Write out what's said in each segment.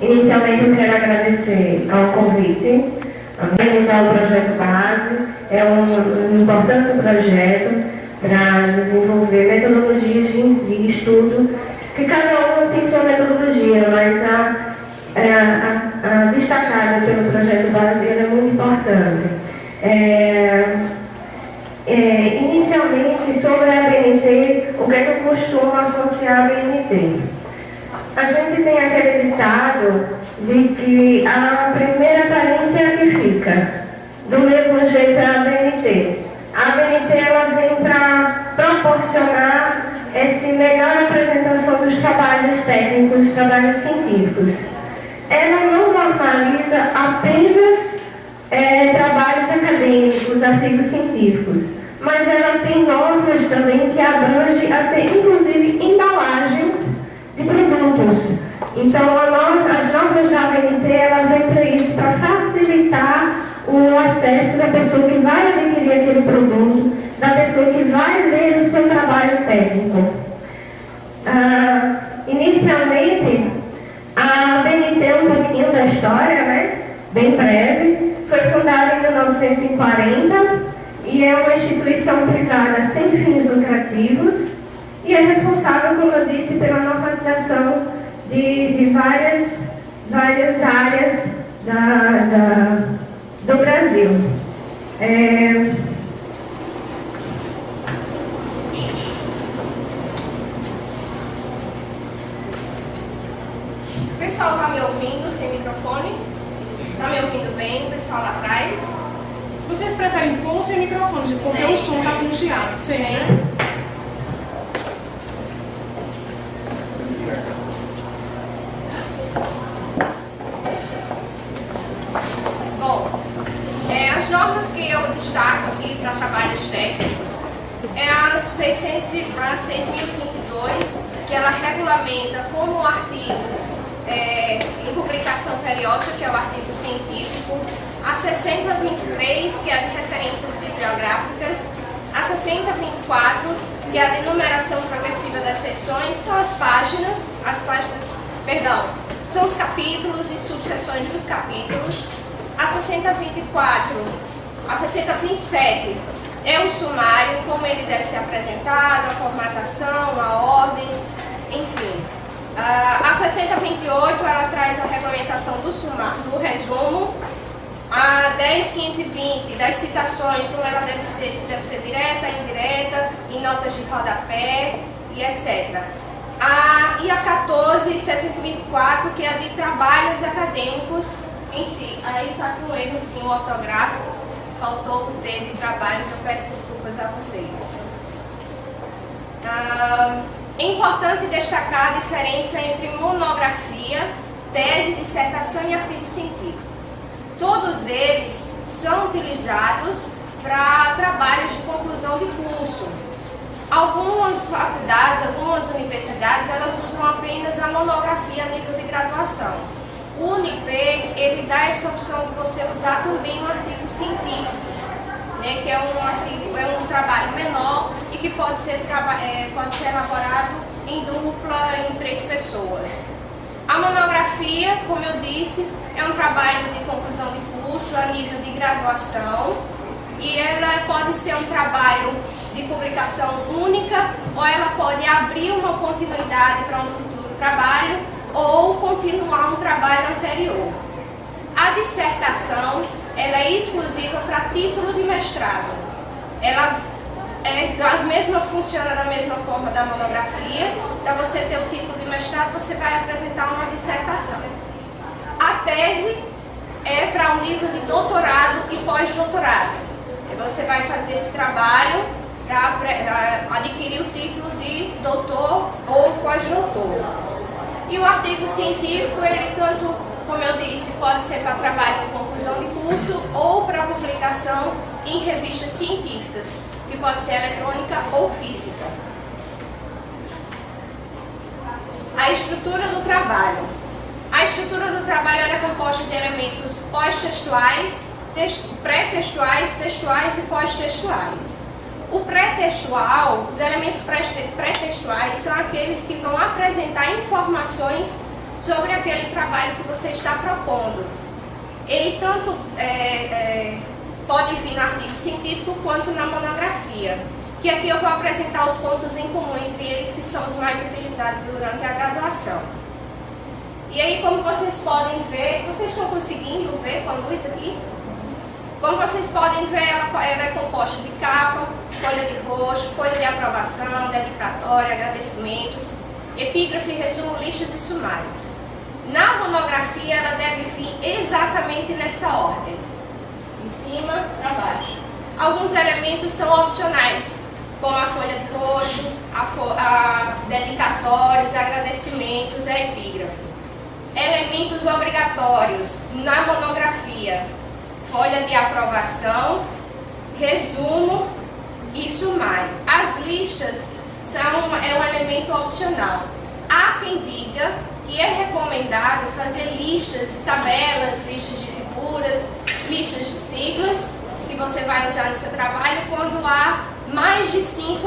Inicialmente eu quero agradecer ao convite, a realizar o projeto base. É um importante projeto para desenvolver metodologias de estudo, que cada um tem sua metodologia, mas a destacada pelo projeto base é muito importante. Inicialmente, sobre a BNT, o que é que eu costumo associar a BNT? A gente tem acreditado de que a primeira aparência é a que fica. Do mesmo jeito é a BNT. A BNT ela vem para proporcionar essa melhor apresentação dos trabalhos técnicos, trabalhos científicos. Ela não normaliza apenas trabalhos acadêmicos, artigos científicos, mas ela tem normas também que abrangem até inclusive embalagens de produtos. Então, as normas da ABNT, ela vem para isso, para facilitar o acesso da pessoa que vai adquirir aquele produto, da pessoa que vai ler o seu trabalho técnico. Inicialmente, a ABNT é um pouquinho da história, né? Bem breve. Foi fundada em 1940 e é uma instituição privada sem fins lucrativos e é responsável, como eu disse, pela normalização de várias áreas do Brasil. O pessoal está me ouvindo sem microfone? Está me ouvindo bem? O pessoal lá atrás? Vocês preferem com ou sem microfone, porque o som está angustiado? Sem. As normas que eu destaco aqui para trabalhos técnicos é a 6.022, que ela regulamenta como um artigo em publicação periódica, que é o artigo científico, a 6023, que é a de referências bibliográficas, a 6024, que é a de numeração progressiva das seções, são são os capítulos e subseções dos capítulos. A 6024, a 6027 é um sumário, como ele deve ser apresentado, a formatação, a ordem, enfim. A 6028, ela traz a regulamentação do resumo. A 10, 15 e 20 das citações, como ela deve ser, se deve ser direta, indireta, em notas de rodapé e etc. E a 14, 724, que é a de trabalhos acadêmicos em si. Aí está com um errozinho ortográfico, faltou o T de trabalhos, eu peço desculpas a vocês. É importante destacar a diferença entre monografia, tese, dissertação e artigo científico. Todos eles são utilizados para trabalhos de conclusão de curso. Algumas faculdades, algumas universidades, elas usam apenas a monografia a nível de graduação. O UNIP, ele dá essa opção de você usar também um artigo científico, né, que é um trabalho menor e que pode ser elaborado em dupla, em 3 pessoas. A monografia, como eu disse, é um trabalho de conclusão de curso a nível de graduação e ela pode ser um trabalho de publicação única ou ela pode abrir uma continuidade para um futuro trabalho ou continuar um trabalho anterior. A dissertação, ela é exclusiva para título de mestrado. Ela funciona da mesma forma da monografia. Para você ter o título de mestrado, você vai apresentar uma dissertação. A tese é para um nível de doutorado e pós-doutorado. Você vai fazer esse trabalho para adquirir o título de doutor ou pós-doutor. E o artigo científico, ele tanto, como eu disse, pode ser para trabalho de conclusão de curso ou para publicação em revistas científicas, que pode ser eletrônica ou física. A estrutura do trabalho. A estrutura do trabalho é composta de elementos pós-textuais, pré-textuais, textuais e pós-textuais. O os elementos pré-textuais são aqueles que vão apresentar informações sobre aquele trabalho que você está propondo. Ele tanto pode vir no artigo científico quanto na monografia, que aqui eu vou apresentar os pontos em comum entre eles, que são os mais utilizados durante a graduação. E aí, como vocês podem ver, vocês estão conseguindo ver com a luz aqui? Como vocês podem ver, ela é composta de capa, folha de rosto, folha de aprovação, dedicatória, agradecimentos, epígrafe, resumo, listas e sumários. Na monografia, ela deve vir exatamente nessa ordem, de cima para baixo. Alguns elementos são opcionais, como a folha de rosto, a dedicatórios, agradecimentos, a epígrafe. Elementos obrigatórios na monografia: folha de aprovação, resumo e sumário. As listas é um elemento opcional. Há quem diga que é recomendado fazer listas de tabelas, listas de figuras, listas de siglas, que você vai usar no seu trabalho quando há mais de 5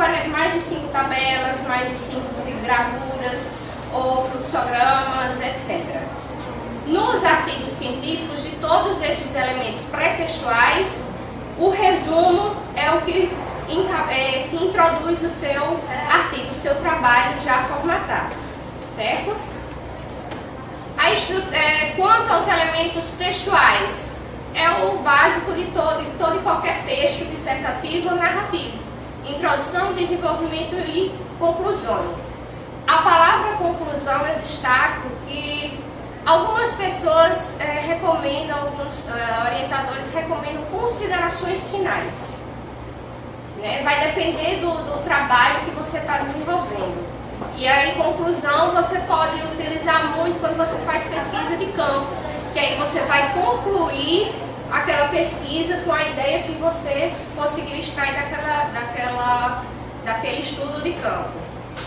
tabelas, mais de 5 gravuras ou fluxogramas, etc. Nos artigos científicos, de todos esses elementos pré-textuais, o resumo é o que introduz o seu artigo, o seu trabalho já formatado, certo? Quanto aos elementos textuais, é o básico de todo e qualquer texto dissertativo ou narrativo: introdução, desenvolvimento e conclusões. A palavra conclusão eu destaco que algumas pessoas recomendam, alguns orientadores recomendam considerações finais. Né? Vai depender do trabalho que você está desenvolvendo. E aí, conclusão, você pode utilizar muito quando você faz pesquisa de campo, que aí você vai concluir aquela pesquisa com a ideia que você conseguiu extrair daquele estudo de campo.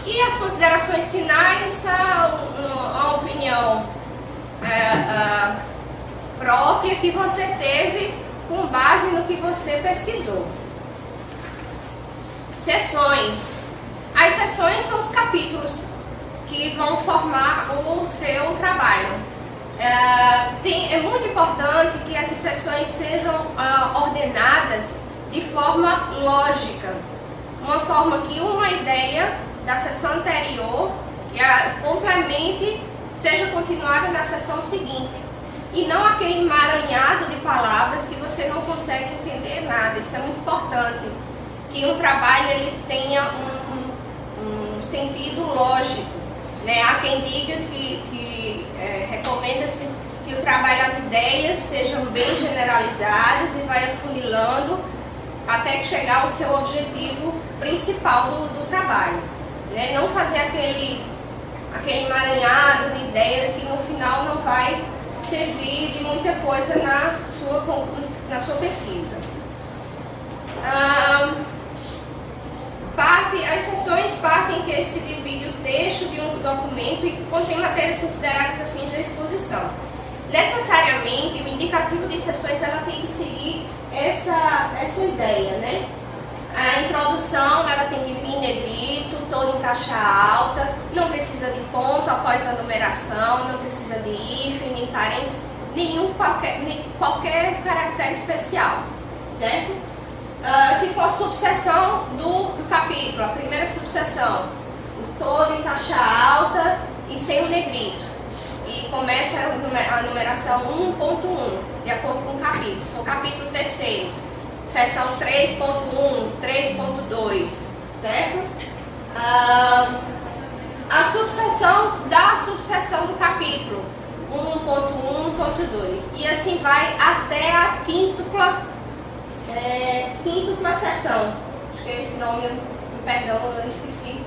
E as considerações finais, a opinião própria que você teve com base no que você pesquisou. Seções. As seções são os capítulos que vão formar o seu trabalho. É muito importante que essas seções sejam ordenadas de forma lógica, uma forma que uma ideia da seção anterior complemente, seja continuada na seção seguinte, e não aquele emaranhado de palavras que você não consegue entender nada. Isso é muito importante, que um trabalho ele tenha um sentido lógico, né? Há quem diga que recomenda-se que o trabalho, as ideias sejam bem generalizadas e vai afunilando até que chegar ao seu objetivo principal do trabalho, né? Não fazer aquele emaranhado de ideias que no final não vai servir de muita coisa na sua pesquisa. As seções partem que se divide o texto de um documento e que contém matérias consideradas a fim de exposição. Necessariamente, o indicativo de seções ela tem que seguir essa ideia, né? A introdução ela tem que vir em negrito, todo em caixa alta, não precisa de ponto após a numeração, não precisa de hífen, nem parênteses, qualquer caractere especial, certo? Se for subseção do capítulo, a primeira subseção, todo em caixa alta e sem o negrito. E começa a numeração 1.1, de acordo com o capítulo. Se for o capítulo terceiro, seção 3.1, 3.2, certo? A subseção da subseção do capítulo, 1.1, 1.2. E assim vai até a quíntupla seção. Acho que é esse nome, me perdão, eu esqueci.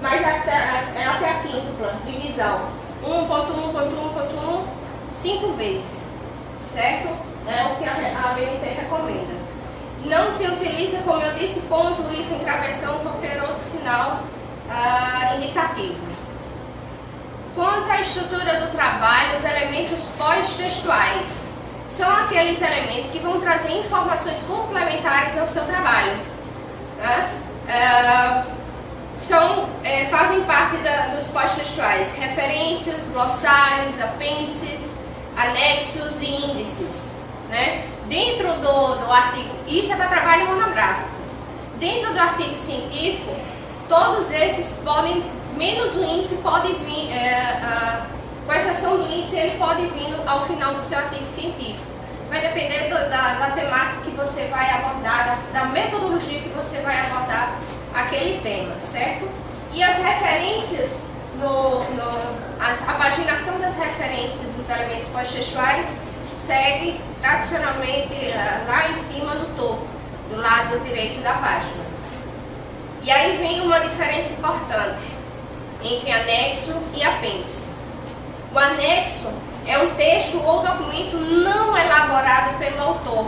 Mas até a quíntupla divisão. 1.1, 5 vezes. Certo? É o que a ABNT recomenda. Não se utiliza, como eu disse, ponto, hífen, travessão, qualquer outro sinal indicativo. Quanto à estrutura do trabalho, os elementos pós-textuais são aqueles elementos que vão trazer informações complementares ao seu trabalho. Né? fazem parte dos pós-textuais, referências, glossários, apêndices, anexos e índices. Né? Dentro do artigo, isso é para trabalho monográfico. Dentro do artigo científico, todos esses podem, menos o índice, pode vir, com exceção do índice, ele pode vir ao final do seu artigo científico. Vai depender da temática que você vai abordar, da metodologia que você vai abordar aquele tema, certo? E as referências, a paginação das referências dos elementos pós-textuais segue tradicionalmente lá em cima no topo, do lado direito da página. E aí vem uma diferença importante entre anexo e apêndice. O anexo é um texto ou documento não elaborado pelo autor,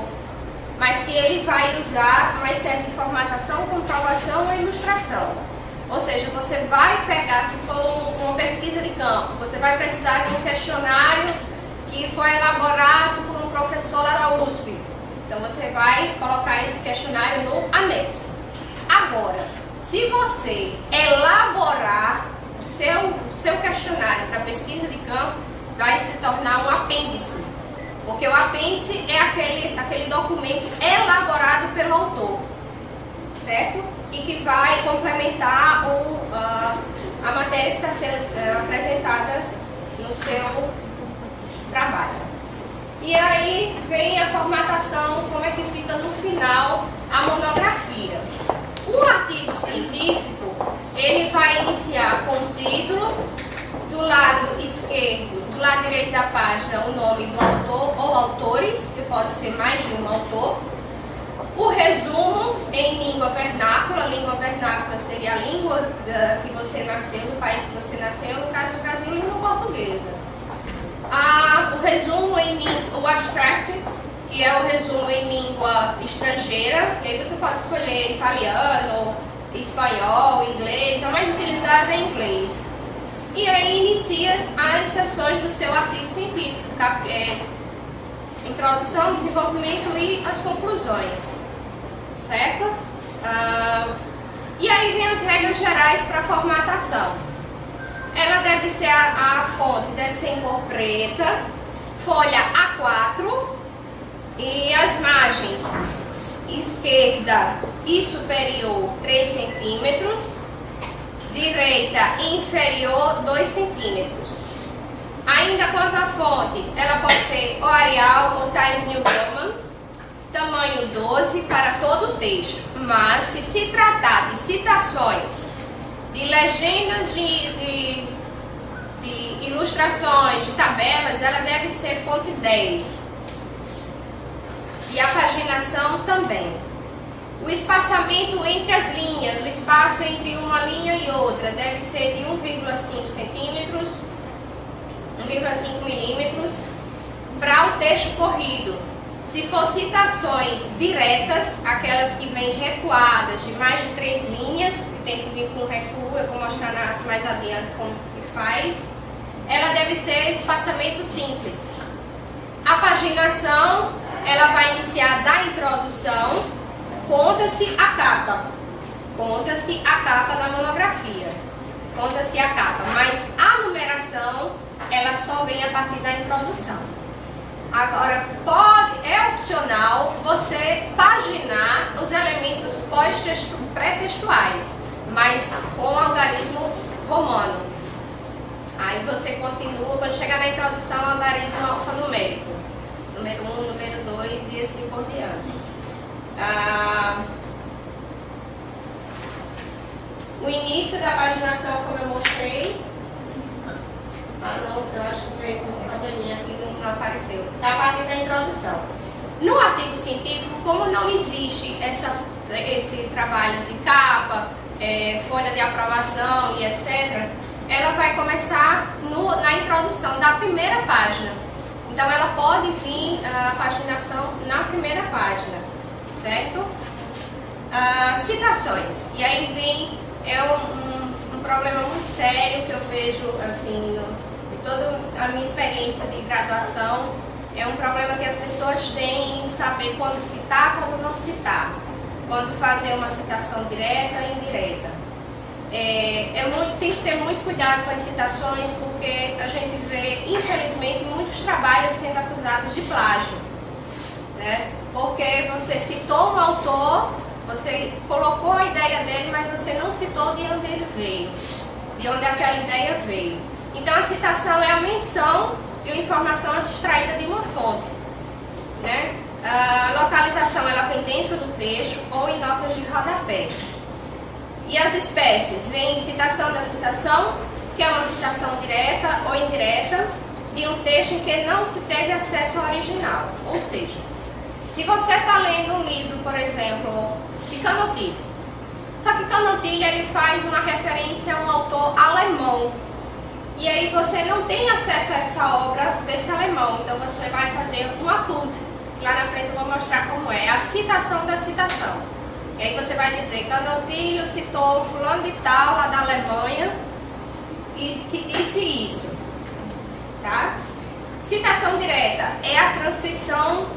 mas que ele vai usar uma certa formatação, comprovação e ilustração. Ou seja, você vai pegar, se for uma pesquisa de campo, você vai precisar de um questionário que foi elaborado por um professor lá da USP. Então você vai colocar esse questionário no anexo. Agora, se você elaborar o seu questionário para pesquisa de campo, vai se tornar um apêndice. Porque o apêndice é aquele documento elaborado pelo autor, certo? E que vai complementar a matéria que está sendo apresentada no seu trabalho. E aí vem a formatação, como é que fica no final a monografia. O artigo científico, ele vai iniciar com o título, do lado esquerdo, do lado direito da página, o nome do autor ou autores, que pode ser mais de um autor. O resumo em língua vernácula. Língua vernácula seria a língua que você nasceu, do país que você nasceu, no caso do Brasil, língua portuguesa. O resumo o abstract, que é o resumo em língua estrangeira, que aí você pode escolher italiano, espanhol, inglês, a mais utilizada é inglês. E aí inicia as seções do seu artigo científico, introdução, desenvolvimento e as conclusões, certo? E aí vem as regras gerais para a formatação. Ela deve ser, a fonte deve ser em cor preta, folha A4 e as margens esquerda e superior 3 centímetros, direita e inferior 2 centímetros. Ainda quanto à fonte, ela pode ser ou Arial ou Times New Roman, tamanho 12 para todo o texto. Mas se tratar de citações, de legendas, de ilustrações, de tabelas, ela deve ser fonte 10. E a paginação também. O espaçamento entre as linhas, o espaço entre uma linha e outra, deve ser de 1,5 centímetros, 1,5 milímetros, para o texto corrido. Se for citações diretas, aquelas que vêm recuadas de mais de 3 linhas, que tem que vir com recuo, eu vou mostrar mais adiante como que faz, ela deve ser espaçamento simples. A paginação, ela vai iniciar da introdução, conta-se a capa. Conta-se a capa da monografia. Conta-se a capa, mas a numeração, ela só vem a partir da introdução. Agora, é opcional você paginar os elementos pré-textuais, mas com algarismo romano. Aí você continua, quando chegar na introdução, o algarismo alfanumérico. Número 1, número 2 e assim por diante. O início da paginação, como eu mostrei. Não, eu acho que veio com um probleminha aqui, não apareceu. A partir da introdução. No artigo científico, como não existe esse trabalho de capa, folha de aprovação e etc., ela vai começar na introdução da primeira página. Então, ela pode vir a paginação na primeira página, certo? Citações. E aí vem um problema muito sério que eu vejo, assim, em toda a minha experiência de graduação, é um problema que as pessoas têm em saber quando citar, quando não citar, quando fazer uma citação direta e indireta. Tem que ter muito cuidado com as citações, porque a gente vê, infelizmente, muitos trabalhos sendo acusados de plágio, né? Porque você citou um autor, você colocou a ideia dele, mas você não citou de onde ele veio, de onde aquela ideia veio. Então a citação é a menção e a informação abstraída de uma fonte, né? A localização ela vem dentro do texto ou em notas de rodapé. E as espécies vem citação da citação, que é uma citação direta ou indireta de um texto em que não se teve acesso ao original. Ou seja, se você está lendo um livro, por exemplo, de Canutilho, só que Canutilho ele faz uma referência a um autor alemão, e aí você não tem acesso a essa obra desse alemão, então você vai fazer uma cult. Lá na frente eu vou mostrar como é a citação da citação. E aí você vai dizer, Canutilho citou fulano de tal, lá da Alemanha, e que disse isso. Tá? Citação direta é a transcrição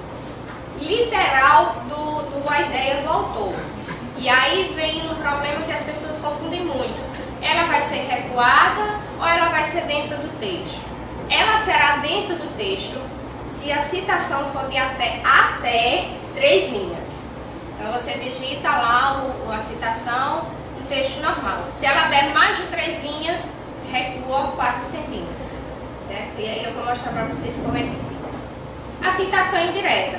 literal da ideia do autor. E aí vem um problema que as pessoas confundem muito. Ela vai ser recuada ou ela vai ser dentro do texto? Ela será dentro do texto se a citação for de até 3 linhas. Então você digita lá a citação no texto normal. Se ela der mais de 3 linhas, recua 4 centímetros. Certo? E aí eu vou mostrar para vocês como é que fica. A citação indireta.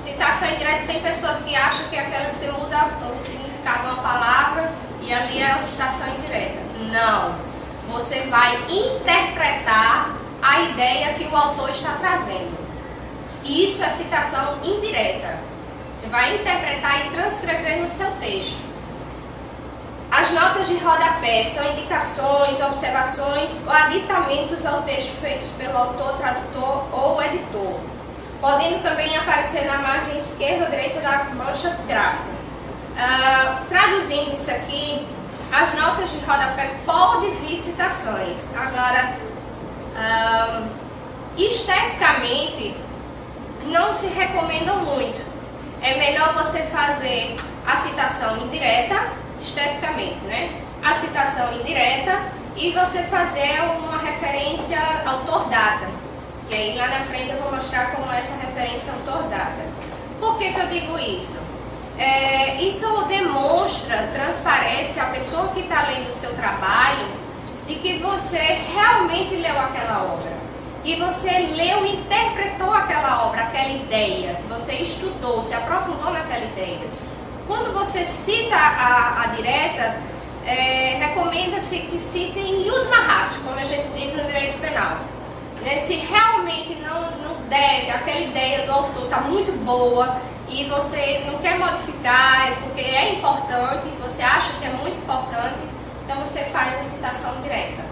Citação indireta tem pessoas que acham que aquela você muda o significado de uma palavra e ali é a citação indireta. Não. Você vai interpretar a ideia que o autor está trazendo. Isso é citação indireta. Você vai interpretar e transcrever no seu texto. As notas de rodapé são indicações, observações ou aditamentos ao texto feitos pelo autor, tradutor ou editor, podendo também aparecer na margem esquerda ou direita da mancha gráfica. Traduzindo isso aqui, as notas de rodapé podem vir citações. Agora, esteticamente, não se recomendam muito. É melhor você fazer a citação indireta, esteticamente, né? A citação indireta e você fazer uma referência autor-data. E aí lá na frente eu vou mostrar como é essa referência autor-data. Por que eu digo isso? Isso demonstra, transparece a pessoa que está lendo o seu trabalho de que você realmente leu aquela obra. Que você leu e interpretou aquela obra, aquela ideia. Você estudou, se aprofundou naquela ideia. Quando você cita a direta, recomenda-se que cite em última ratio, como a gente diz no direito penal. Se realmente não der, aquela ideia do autor está muito boa e você não quer modificar, porque é importante, você acha que é muito importante, então você faz a citação direta,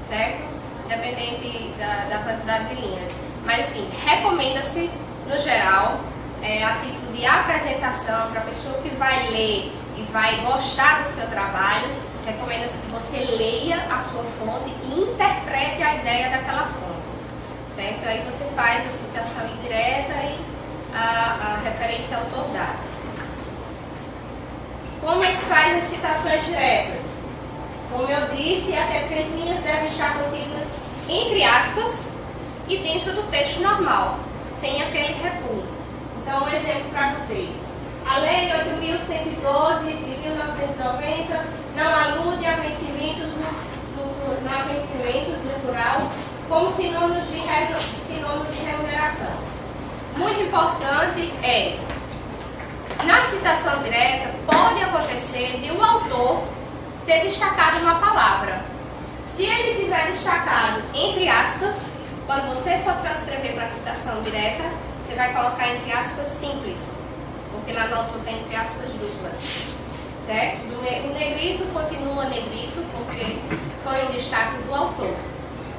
certo? Independente da quantidade de linhas. Mas assim, recomenda-se, no geral, a título de apresentação para a pessoa que vai ler e vai gostar do seu trabalho, recomenda-se que você leia a sua fonte e interprete a ideia daquela fonte, certo? Aí você faz a citação indireta e a referência autor-data. Como é que faz as citações diretas? Como eu disse, até 3 linhas devem estar contidas entre aspas e dentro do texto normal, sem aquele recuo. Então, um exemplo para vocês. A Lei 8.112 de 1990 não alude a vencimentos no plural como sinônimos de remuneração. Muito importante na citação direta, pode acontecer de um autor ter destacado uma palavra. Se ele tiver destacado entre aspas, quando você for transcrever para a citação direta, você vai colocar entre aspas simples, porque lá no autor tem entre aspas duplas, certo? O negrito continua negrito, porque foi um destaque do autor,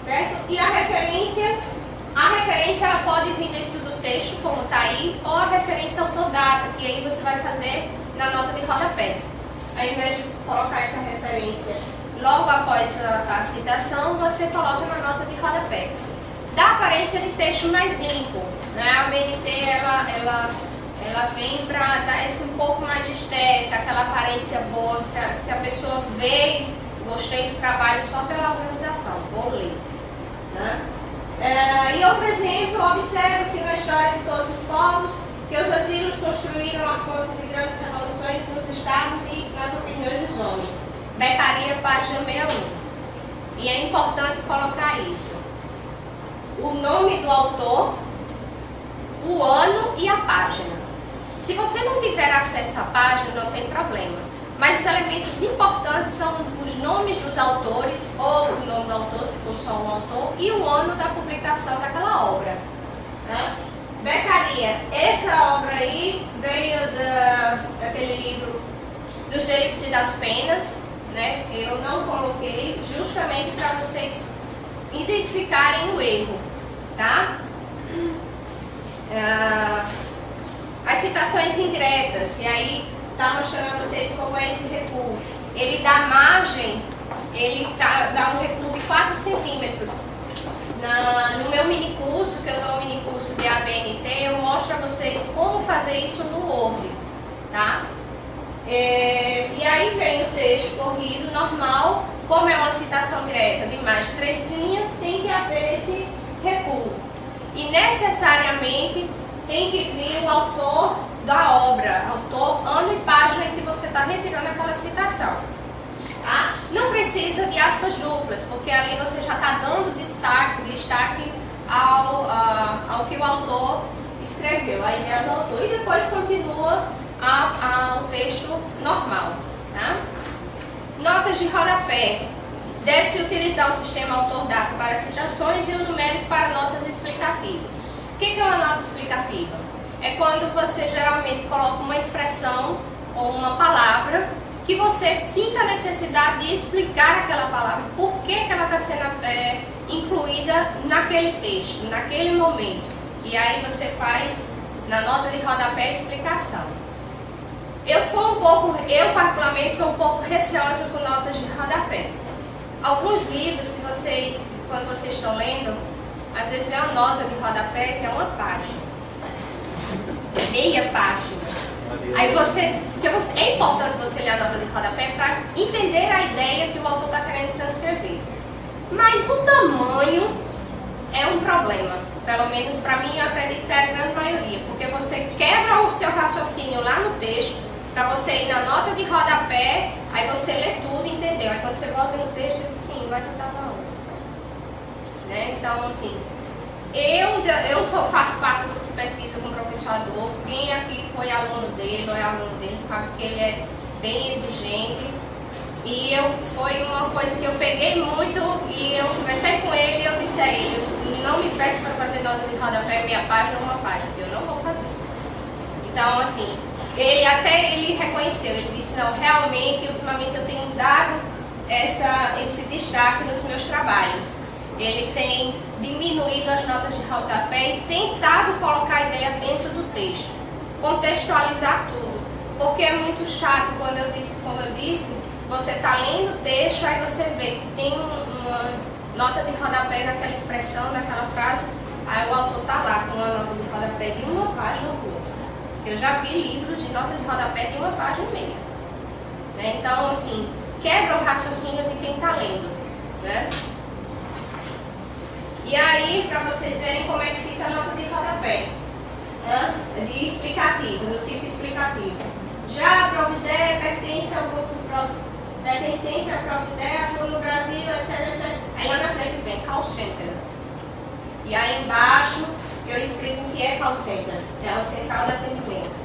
certo? E a referência ela pode vir dentro do texto, como está aí, ou a referência autor-data, que aí você vai fazer na nota de rodapé. Ao invés de colocar essa referência logo após a citação, você coloca na nota de rodapé. Dá aparência de texto mais limpo, né? A BNT ela ela vem para dar esse um pouco mais de estética, aquela aparência boa, que a pessoa vê, gostei do trabalho só pela organização, vou ler. Né? E outro exemplo, observa-se na história de todos os povos que os assírios construíram a fonte de grandes revoluções nos estados e nas opiniões dos homens. Becaria, página 61. E é importante colocar isso. O nome do autor, o ano e a página. Se você não tiver acesso à página, não tem problema. Mas os elementos importantes são os nomes dos autores, ou o nome do autor, se for só um autor, e o ano da publicação daquela obra. Né? Becaria, essa obra aí veio daquele livro dos Delitos e das Penas, né? Eu não coloquei justamente para vocês identificarem o erro, tá? As citações indiretas, e aí está mostrando a vocês como é esse recuo. Ele dá margem, dá um recuo de 4 centímetros. No meu mini curso, que eu dou um mini curso de ABNT, eu mostro a vocês como fazer isso no Word, tá? E aí vem o texto corrido normal, como é uma citação direta de mais de 3 linhas, tem que haver esse recuo. E necessariamente tem que vir o autor da obra, autor, ano e página em que você está retirando aquela citação. Tá? Não precisa de aspas duplas, porque ali você já está dando destaque ao que o autor escreveu, a ideia do autor, e depois continua ao texto normal. Tá? Notas de rodapé. Deve-se utilizar o sistema autor-data para citações e o numérico para notas explicativas. O que é uma nota explicativa? É quando você geralmente coloca uma expressão ou uma palavra que você sinta a necessidade de explicar aquela palavra, por que ela está sendo incluída naquele texto, naquele momento. E aí você faz na nota de rodapé a explicação. Eu particularmente sou um pouco receosa com notas de rodapé. Alguns livros, quando vocês estão lendo, às vezes vem uma nota de rodapé que é uma página, meia página. Aí é importante você ler a nota de rodapé para entender a ideia que o autor está querendo transcrever. Mas o tamanho é um problema, pelo menos para mim, eu acredito que é a grande maioria, porque você quebra o seu raciocínio lá no texto, para você ir na nota de rodapé, aí você lê tudo, entendeu? Aí quando você volta no texto, sim, mas eu estava onde? Né? Então, assim, faço parte do grupo de pesquisa com o professor Adolfo. Quem aqui foi aluno dele ou é aluno dele sabe que ele é bem exigente. E foi uma coisa que eu peguei muito e eu conversei com ele e eu disse a ele, não me peça para fazer nota de rodapé, meia página ou uma página, que eu não vou fazer. Então, assim, ele reconheceu, ele disse, não, realmente, ultimamente eu tenho dado esse destaque nos meus trabalhos. Ele tem diminuído as notas de rodapé e tentado colocar a ideia dentro do texto, contextualizar tudo, porque é muito chato quando como eu disse, você está lendo o texto, aí você vê que tem uma nota de rodapé naquela expressão, naquela frase, aí o autor está lá com uma nota de rodapé de uma página ou duas. Eu já vi livros de nota de rodapé de uma página e meia. Né? Então, assim, quebra o raciocínio de quem está lendo. Né? E aí, para vocês verem como é que fica a nota de rodapé, né? De explicativo, do tipo explicativo. Já a Provideia pertence ao grupo pertencente à Provideia, atua no Brasil, etc, etc. Aí lá na frente vem call center. E aí embaixo eu explico o que é call center, é a central de atendimento.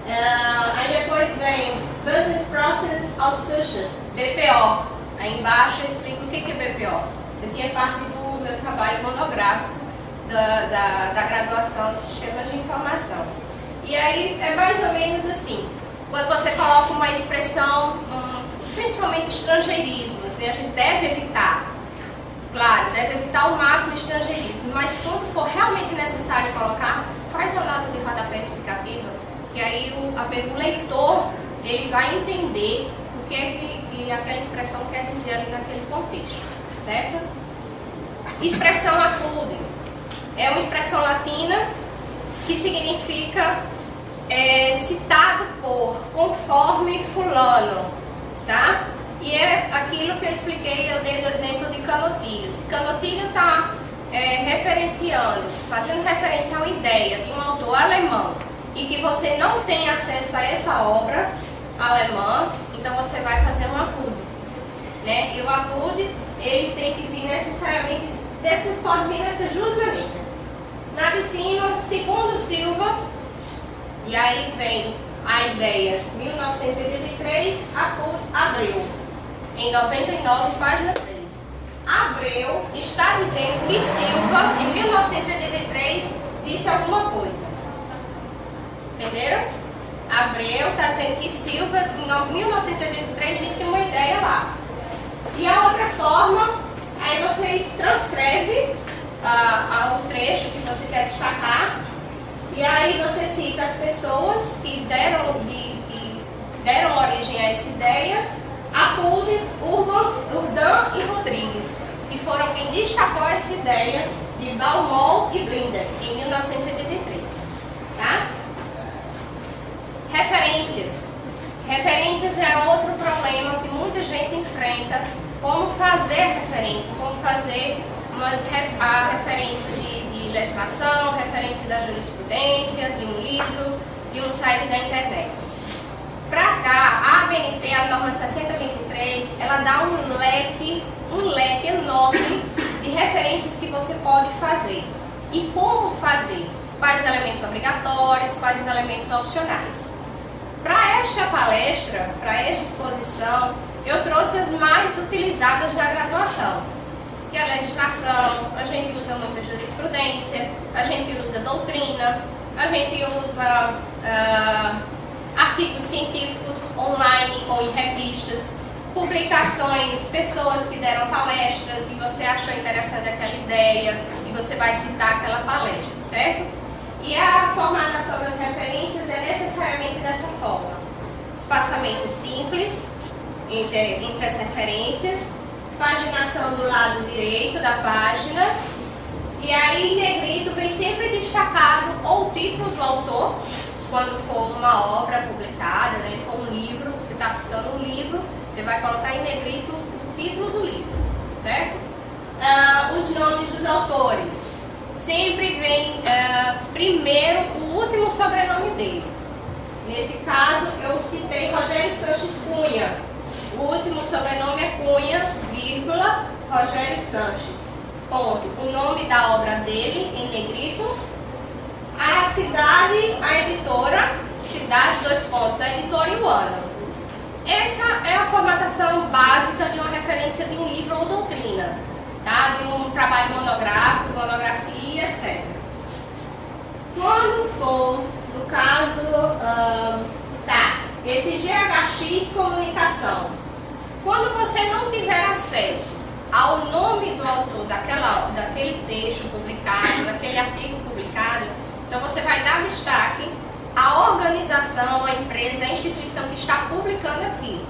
Aí depois vem Business Process Outsourcing, BPO. Aí embaixo eu explico o que é BPO. Isso aqui é parte do meu trabalho monográfico da graduação em Sistemas de Informação. E aí é mais ou menos assim, quando você coloca uma expressão, principalmente estrangeirismos, né, a gente deve evitar, claro, deve evitar ao máximo estrangeirismo, mas quando for realmente necessário colocar, faz uma nota de rodapé explicativa, que aí o leitor ele vai entender o que é que aquela expressão quer dizer ali naquele contexto, certo? Expressão acude é uma expressão latina que significa citado por, conforme fulano, tá? E é aquilo que eu expliquei, eu dei o exemplo de Canotilho. Se Canotilho está referenciando, fazendo referência a uma ideia de um autor alemão e que você não tem acesso a essa obra alemã, então você vai fazer um apude, né? E o apude, ele tem que vir necessariamente, pode vir nessas duas linhas. Na de cima, segundo Silva, e aí vem a ideia, 1983, Abreu, em 99, página 3. Abreu está dizendo que Silva, em 1983, disse alguma coisa. Entenderam? Abreu está dizendo que Silva, em 1983, disse uma ideia lá. E a outra forma, aí vocês transcrevem o trecho que você quer destacar, e aí você cita as pessoas que deram origem a essa ideia, Apude, Urdan e Rodrigues, que foram quem destacou essa ideia de Balmol e Blinder, em 1983. Tá? Referências. Referências é outro problema que muita gente enfrenta, como fazer referência, como fazer a referência de legislação, referência da jurisprudência, de um livro, de um site da internet. Para cá, a ABNT, a norma 6023, ela dá um leque enorme de referências que você pode fazer. E como fazer? Quais elementos obrigatórios, quais elementos opcionais. Para esta palestra, para esta exposição, eu trouxe as mais utilizadas na graduação. Que é a legislação, a gente usa muita jurisprudência, a gente usa doutrina, a gente usa artigos científicos online ou em revistas, publicações, pessoas que deram palestras e você achou interessante aquela ideia e você vai citar aquela palestra, certo? E a formatação das referências é necessariamente dessa forma. Espaçamento simples entre as referências, paginação do lado direito da página, e aí em negrito vem sempre destacado ou o título do autor, quando for uma obra publicada, né, for um livro, você está citando um livro, você vai colocar em negrito o título do livro, certo? Os nomes dos autores. Sempre vem primeiro o último sobrenome dele. Nesse caso, eu citei Rogério Sanches Cunha. O último sobrenome é Cunha, vírgula, Rogério Sanches. Ponto. O nome da obra dele, em negrito. A cidade, a editora, cidade, dois pontos, a editora e o ano. Essa é a formatação básica de uma referência de um livro ou doutrina, tá? De um trabalho monográfico, monografia, etc. Quando for, no caso, esse GHX Comunicação, quando você não tiver acesso ao nome do autor daquele texto publicado, daquele artigo publicado, então você vai dar destaque à organização, à empresa, à instituição que está publicando aquilo,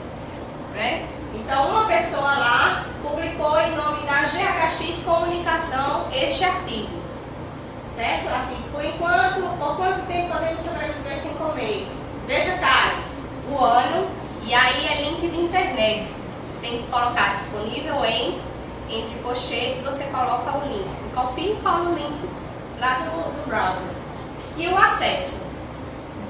né? Então uma pessoa lá publicou em nome da GHX Comunicação este artigo, certo? O artigo por quanto tempo podemos sobreviver sem comer? Veja casos, o ano, e aí é link de internet. Você tem que colocar disponível entre colchetes, você coloca o link. Você copia e cola o link lá do browser. E o acesso.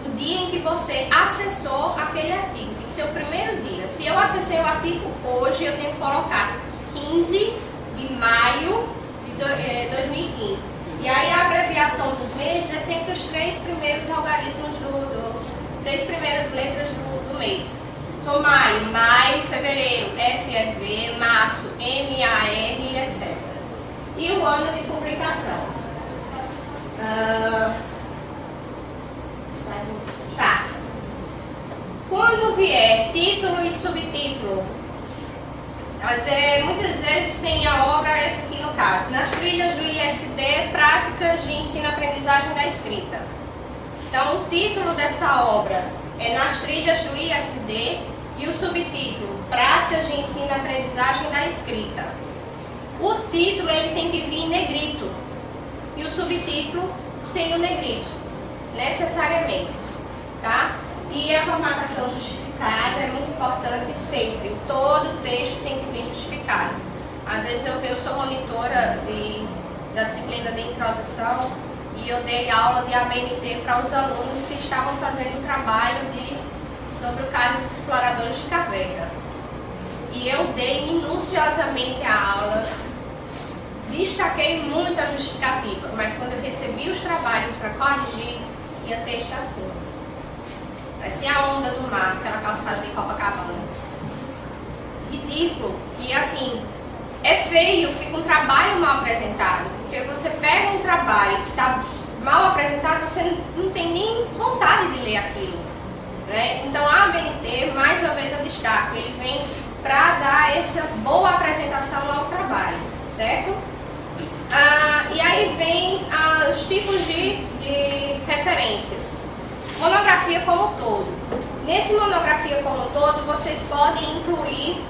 O dia em que você acessou aquele artigo. Tem que ser o primeiro dia. Se eu acessei o artigo hoje, eu tenho que colocar 15 de maio de 2015. E aí a abreviação dos meses é sempre os 3 primeiros algarismos 6 primeiras letras do mês. Então, maio, fevereiro, FEV, março, MAR, etc. E o ano de publicação. Quando vier título e subtítulo, muitas vezes tem a obra, essa aqui no caso, nas trilhas do ISD, Práticas de Ensino-Aprendizagem da Escrita. Então, o título dessa obra é Nas Trilhas do ISD e o subtítulo, Práticas de Ensino-Aprendizagem da Escrita. O título ele tem que vir em negrito e o subtítulo sem o negrito, necessariamente. tá? E a formatação justificada é muito importante sempre. Todo texto tem que vir justificado. Às vezes eu sou monitora da disciplina de introdução e eu dei aula de ABNT para os alunos que estavam fazendo o trabalho sobre o caso dos exploradores de caverna. E eu dei minuciosamente a aula, destaquei muito a justificativa, mas quando eu recebi os trabalhos para corrigir, ia texto assim. Parecia a onda do mar, aquela calçada de Copacabana. Ridículo. E assim, é feio, fica um trabalho mal apresentado, porque você pega um trabalho que está mal apresentado, você não tem nem vontade de ler aquilo, né? Então a ABNT, mais uma vez eu destaco, ele vem para dar essa boa apresentação ao trabalho, certo? E aí vem os tipos de referências. Monografia como um todo. Nesse monografia como um todo, vocês podem incluir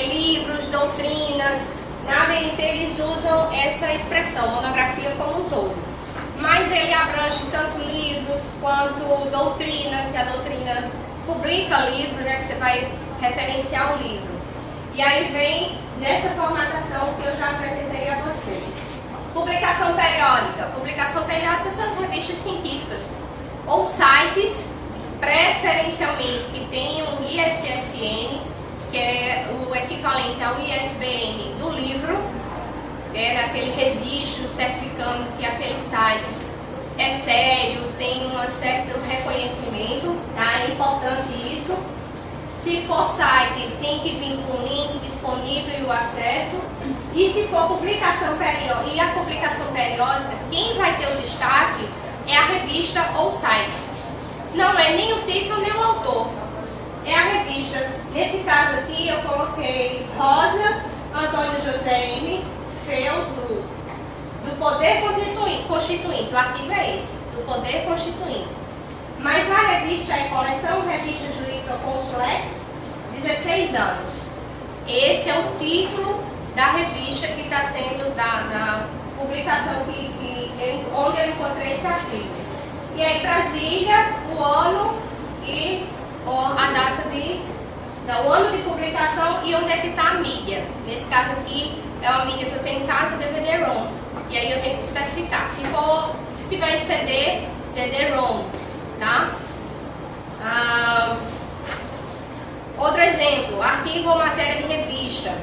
livros, doutrinas. Na ABNT eles usam essa expressão, monografia como um todo. Mas ele abrange tanto livros quanto doutrina, que a doutrina publica livro, né, que você vai referenciar o livro. E aí vem nessa formatação que eu já apresentei a vocês. Publicação periódica. Publicação periódica são as revistas científicas ou sites, preferencialmente, que tenham ISSN, que é o equivalente ao ISBN do livro, é aquele registro certificando que aquele site é sério, tem um certo reconhecimento, tá? É importante isso. Se for site, tem que vir com o link disponível e o acesso. E se for publicação periódica, e a publicação periódica, quem vai ter o destaque é a revista ou site. Não é nem o título nem o autor. É a revista. Nesse caso aqui eu coloquei Rosa Antônio José M. Feu do Poder Constituinte. O artigo é esse, do Poder Constituinte. Mas a revista é Coleção Revista Jurídica Consulex, 16 anos. Esse é o título da revista que está sendo da publicação onde eu encontrei esse artigo. E aí Brasília, o ano e a data o ano de publicação e onde é que está a mídia. Nesse caso aqui é uma mídia que eu tenho em casa, DVD-ROM. E aí eu tenho que especificar. Se tiver em CD-ROM, tá? Outro exemplo, artigo ou matéria de revista.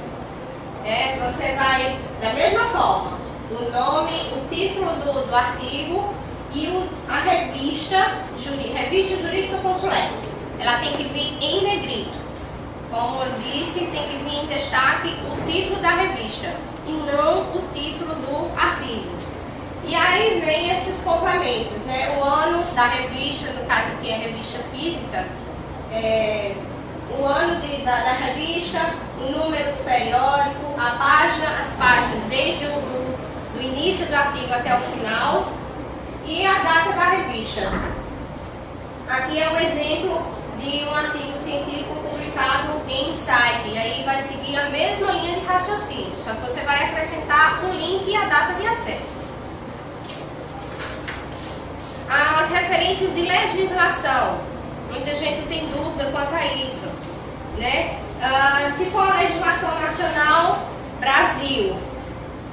Você vai, da mesma forma, o nome, o título do artigo e a revista Jurídica Consulex. Ela tem que vir em negrito. Como eu disse, tem que vir em destaque o título da revista e não o título do artigo. E aí vem esses complementos, né? O ano da revista, no caso aqui é revista física, o ano da revista, o número do periódico, a página, as páginas desde do início do artigo até o final e a data da revista. Aqui é um exemplo de um artigo científico publicado em site, e aí vai seguir a mesma linha de raciocínio, só que você vai acrescentar o link e a data de acesso. As referências de legislação, muita gente tem dúvida quanto a isso, né? Se for a legislação nacional, Brasil,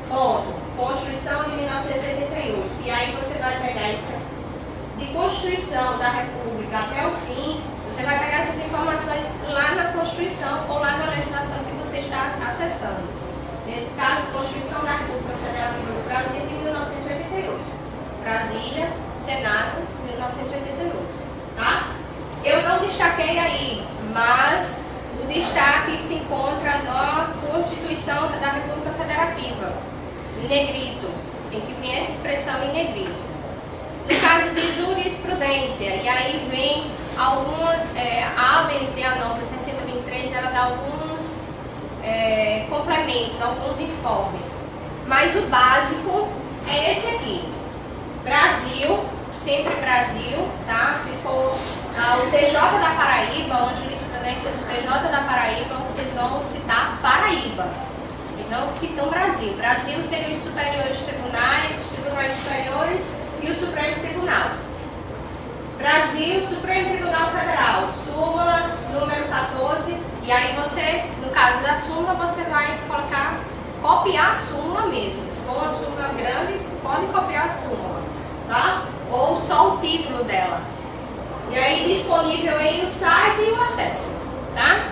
ponto, Constituição de 1988, e aí você vai pegar isso de Constituição da República até o fim. Você vai pegar essas informações lá na Constituição ou lá na legislação que você está acessando. Nesse caso, Constituição da República Federativa do Brasil de 1988. Brasília, Senado, 1988. Tá? Eu não destaquei aí, mas o destaque se encontra na Constituição da República Federativa, em negrito. Tem que vir essa expressão em negrito. No caso de jurisprudência, e aí vem algumas, a ABNT, a nota 6023, ela dá alguns complementos, alguns informes. Mas o básico é esse aqui. Brasil, sempre Brasil, tá? Se for o TJ da Paraíba, ou a jurisprudência do TJ da Paraíba, vocês vão citar Paraíba. E não citam Brasil. Brasil seriam os superiores tribunais, os tribunais superiores e o Supremo Tribunal. Brasil, Supremo E aí você, no caso da súmula, você vai colocar, copiar a súmula mesmo. Se for uma súmula grande, pode copiar a súmula, tá? Ou só o título dela. E aí disponível aí no site e o acesso, tá?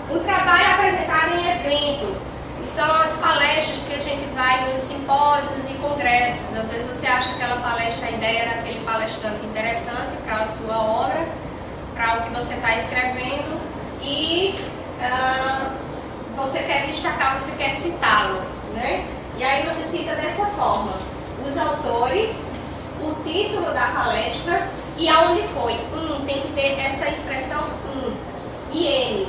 O trabalho é apresentado em evento, que são as palestras que a gente vai nos simpósios e congressos. Às vezes você acha que aquela palestra, a ideia era aquele palestrante interessante para a sua obra, para o que você está escrevendo, e você quer destacar, você quer citá-lo, né? E aí você cita dessa forma: os autores, o título da palestra e aonde foi. Tem que ter essa expressão IN.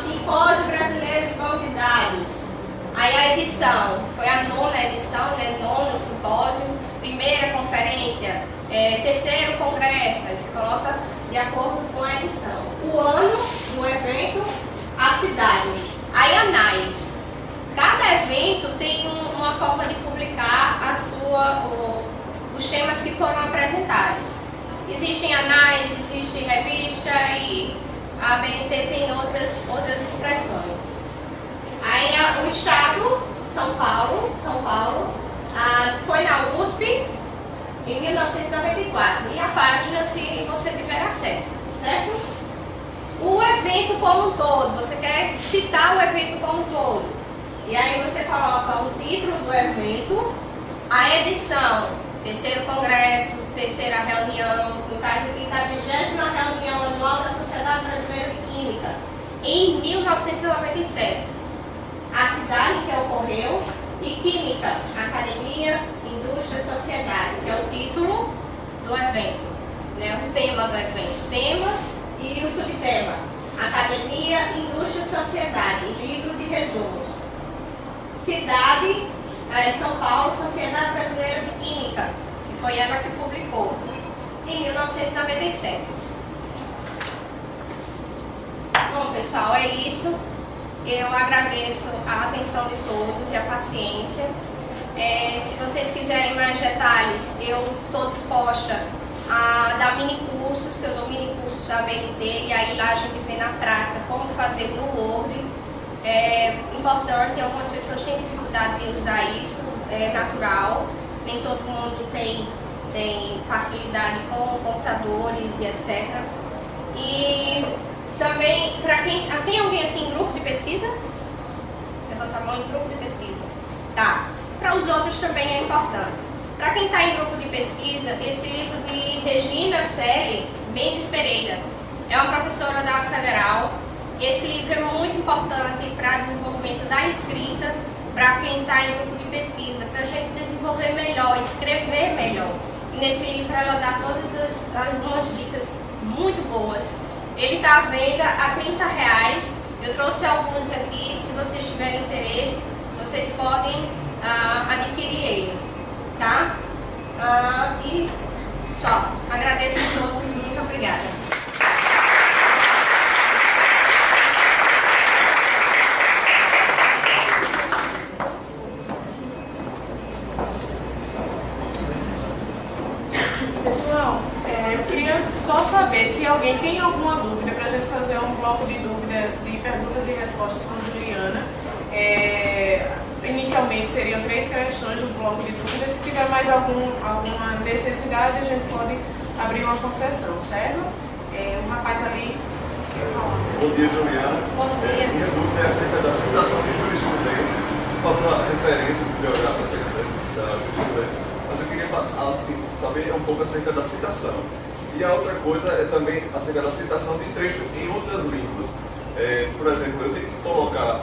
Simpósio Brasileiro de Banco de Dados. Aí a edição, foi a 9ª edição, né? 9º simpósio, 1ª conferência, 3º congresso. Aí você coloca de acordo com a edição. O ano do evento, a cidade. Aí anais. Cada evento tem uma forma de publicar os temas que foram apresentados. Existem anais, existe revista e a ABNT tem outras expressões. Aí o estado, São Paulo, foi na USP em 1994. E a página, se você tiver acesso, certo? O evento como um todo, você quer citar o evento como um todo. E aí você coloca o título do evento, a edição, 3º congresso, 3ª reunião, no caso aqui está a 20ª reunião anual da Sociedade Brasileira de Química, em 1997. A cidade que ocorreu e Química, Academia, Indústria e Sociedade, que é o título do evento, né? O tema do evento, tema e o subtema, Academia, Indústria e Sociedade, livro de resumos. Cidade, São Paulo, Sociedade Brasileira de Química, que foi ela que publicou, em 1997. Bom, pessoal, é isso. Eu agradeço a atenção de todos e a paciência. Se vocês quiserem mais detalhes, eu estou disposta a dar mini-cursos, que eu dou mini-cursos da ABNT, e aí lá a gente vê na prática como fazer no Word. É importante, algumas pessoas têm dificuldade de usar isso, é natural, nem todo mundo tem facilidade com computadores e etc. E também, para quem. Tem alguém aqui em grupo de pesquisa? Levanta a mão em grupo de pesquisa. Tá. Para os outros também é importante. Para quem está em grupo de pesquisa, esse livro de Regina Celi Mendes Pereira é uma professora da Federal. Esse livro é muito importante para desenvolvimento da escrita, para quem está em grupo de pesquisa, para a gente desenvolver melhor, escrever melhor. E nesse livro ela dá todas algumas dicas muito boas. Ele está à venda a R$30. Eu trouxe alguns aqui, se vocês tiverem interesse, vocês podem adquirir ele, tá? E só, agradeço a todos, muito obrigada. Pessoal, eu queria só saber se alguém tem alguma dúvida para a gente fazer um bloco de dúvida de perguntas e respostas com a Juliana. Inicialmente seriam 3 questões do bloco de dúvidas. Se tiver mais alguma necessidade, a gente pode abrir uma concessão, certo? Um rapaz ali. Bom dia, Juliana. Bom dia. Minha dúvida é acerca da citação de jurisprudência. Você falou da referência bibliográfica acerca da jurisprudência, mas eu queria assim, saber um pouco acerca da citação. E a outra coisa é também acerca da citação de trecho em outras línguas. Por exemplo, eu tenho que colocar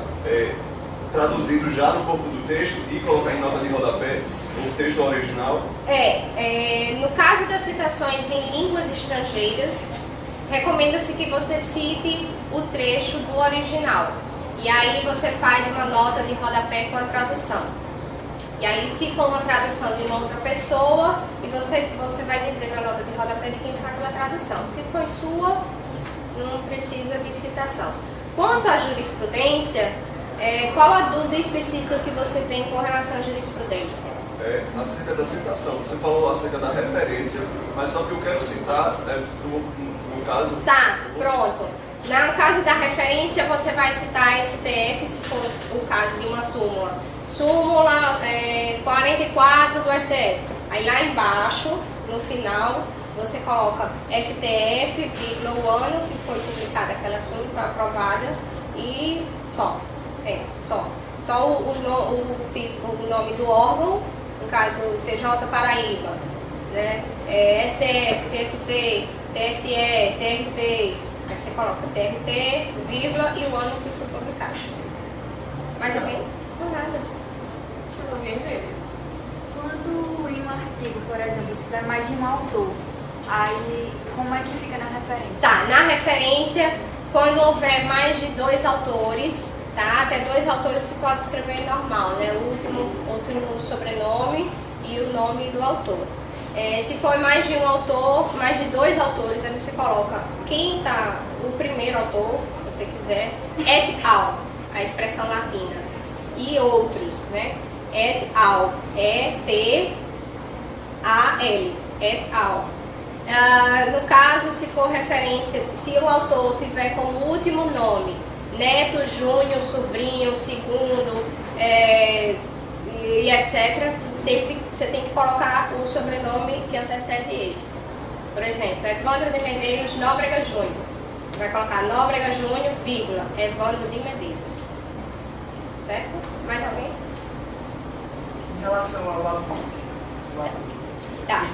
traduzido já no corpo do texto e colocar em nota de rodapé o texto original? No caso das citações em línguas estrangeiras, recomenda-se que você cite o trecho do original. E aí você faz uma nota de rodapé com a tradução. E aí, se for uma tradução de uma outra pessoa, e você vai dizer na nota de rodapé de quem faz a tradução. Se for sua, não precisa de citação. Quanto à jurisprudência, Qual a dúvida específica que você tem com relação à jurisprudência? Acerca da citação. Você falou acerca da referência, mas só que eu quero citar, no caso... Tá, pronto. No caso da referência, você vai citar STF, se for o caso de uma súmula. Súmula 44 do STF. Aí lá embaixo, no final, você coloca STF, vírgula, o ano que foi publicada aquela súmula, foi aprovada, e só. Só o nome do órgão, no caso TJ Paraíba, né? STF, TST, TSE, TRT, aí você coloca TRT, vírgula e o ano que foi publicado. Mais alguém? Não, nada. Mais alguém, gente? Quando em um artigo, por exemplo, tiver mais de um autor, aí como é que fica na referência? Tá, na referência, quando houver mais de 2 autores, tá? Até 2 autores se pode escrever normal, né? O último sobrenome e o nome do autor. Se for mais de um autor, mais de 2 autores, aí você coloca quem tá, o primeiro autor, se você quiser, et al, a expressão latina, e outros, né? Et al, E-T-A-L, et al. No caso, se for referência, se o autor tiver como último nome neto, júnior, sobrinho, segundo, e etc., sempre você tem que colocar o sobrenome que antecede esse. Por exemplo, Evandro de Medeiros Nóbrega Júnior. Você vai colocar Nóbrega Júnior, vírgula, Evandro de Medeiros. Certo? Mais alguém? Em relação ao APUD, Tá.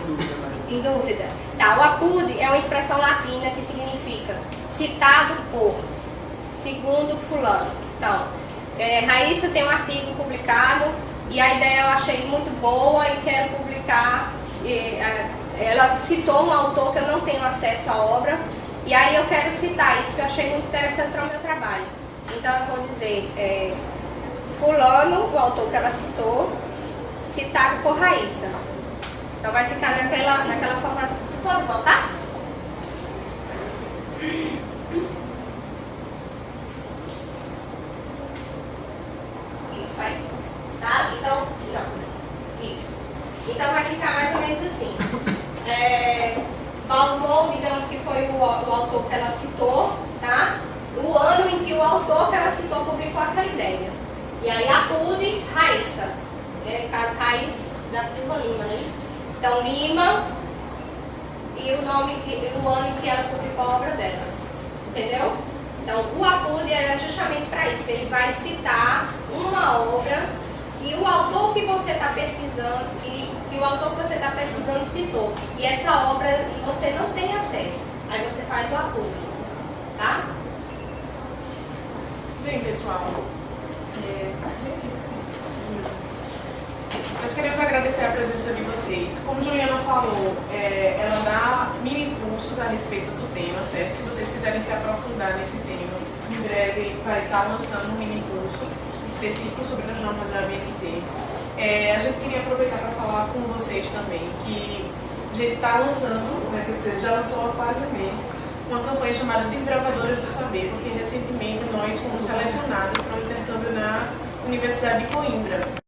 Em dúvida. Tá, o APUD é uma expressão latina que significa citado por, segundo fulano. Então, Raíssa tem um artigo publicado e a ideia eu achei muito boa e quero publicar. Ela citou um autor que eu não tenho acesso à obra e aí eu quero citar isso que eu achei muito interessante para o meu trabalho. Então eu vou dizer fulano, o autor que ela citou, citado por Raíssa. Então vai ficar naquela forma. Pode voltar? Isso aí. Tá? Então, não. Isso. Então vai ficar mais ou menos assim. Paulo, digamos que foi o autor que ela citou, tá? O ano em que o autor que ela citou publicou aquela ideia. E aí APUD, Raíssa. No caso, Raíssa da Silva Lima, não é isso? Então, Lima e o ano em que ela publicou a obra dela. Entendeu? Então, o APUD era justamente para isso. Ele vai citar uma obra que o autor que você está pesquisando, que o autor que você está pesquisando citou. E essa obra você não tem acesso. Aí você faz o APUD. Tá? Bem, pessoal. Nós queremos agradecer a presença de vocês. Como Juliana falou, ela dá mini cursos a respeito do tema, certo? Se vocês quiserem se aprofundar nesse tema, em breve vai estar lançando um mini curso específico sobre as normas da ABNT. A gente queria aproveitar para falar com vocês também que a gente está lançando, quer dizer, já lançou há quase um mês, uma campanha chamada Desbravadoras do Saber, porque recentemente nós fomos selecionadas para o intercâmbio na Universidade de Coimbra.